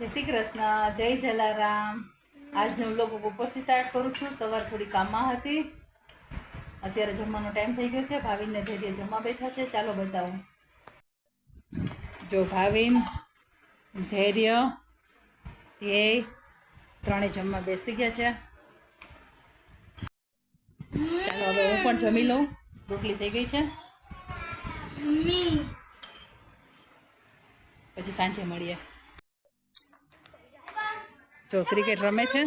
જય શ્રી કૃષ્ણ, જય જલારામ। આજનો વ્લોગ ઉપરથી સ્ટાર્ટ કરું છું। સવાર થોડી કામમાં હતી, અત્યારે જમવાનો ટાઈમ થઈ ગયો છે। ભાવિનને ધૈર્ય જમવા બેઠા છે, ચાલો બતાવું। જો ભાવિન, ધૈર્ય, ધ્યેય ત્રણે જમવા બેસી ગયા છે। ચાલો હવે હું પણ જમી લઉં, રોટલી થઈ ગઈ છે, પછી સાંજે મળીએ। જો ક્રિકેટ રમે છે,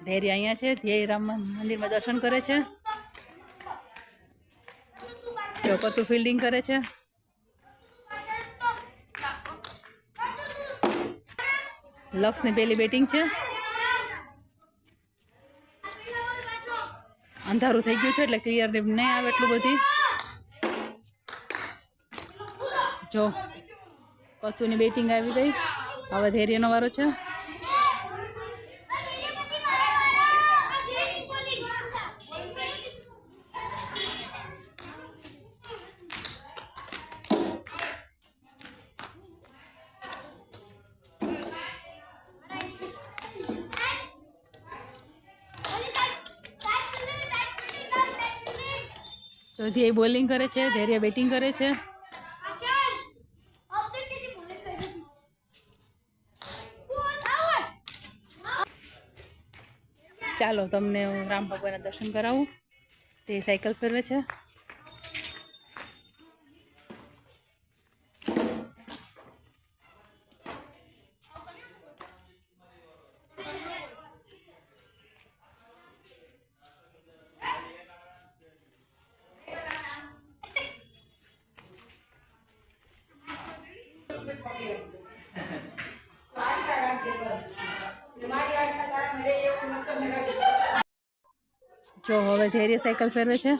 ધૈર્ય અહીંયા છે, ધ્યેય રામ મંદિરમાં દર્શન કરે છે। જો કતું ફિલ્ડિંગ કરે છે, લક્ષની પેલી બેટિંગ છે। અંધારું થઈ ગયું છે એટલે ક્લિયર નહીં આવે એટલું બધી। જો કતુની બેટિંગ આવી ગઈ, હવે ધૈર્યનો વારો છે। જો ધ્યેય બોલિંગ કરે છે, ધૈર્ય બેટિંગ કરે છે। ચાલો તમને હું રામ ભગવાનના દર્શન કરાવું। તે સાયકલ ફેરવે છે। જો હવે ધૈર્ય સાયકલ ફેરવે છે।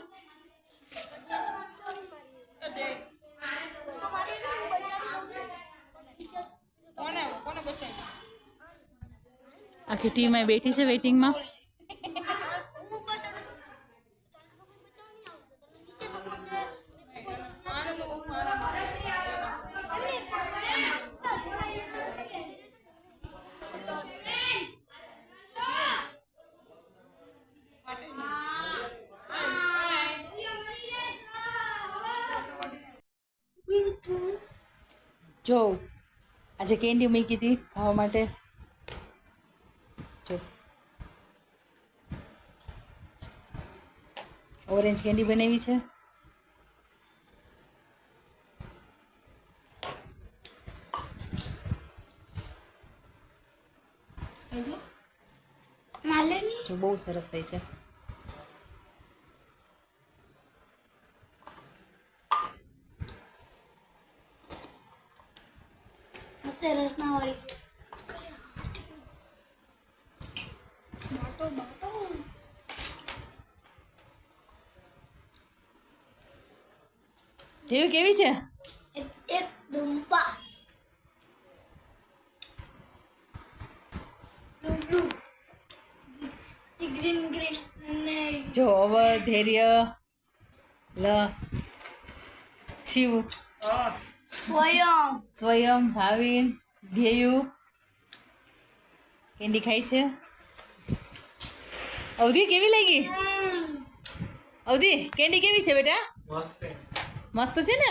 આખી ટીમ અહીં બેઠી છે વેઇટિંગમાં। જો આજે કેન્ડી મૂકી હતી ખાવા માટે। જો ઓરેન્જ કેન્ડી બનાવી છે। જો બહુ સરસ થઈ છે। જેવી કેવી છે? જો હવે ધૈર્ય, શિવ, સ્વયં, ભાવિન, ધ્યેયુ કેન્ડી ખાય છે। અવધિ કેવી લાગી? અવધિ કેન્ડી કેવી છે બેટા? મસ્ત છે ને?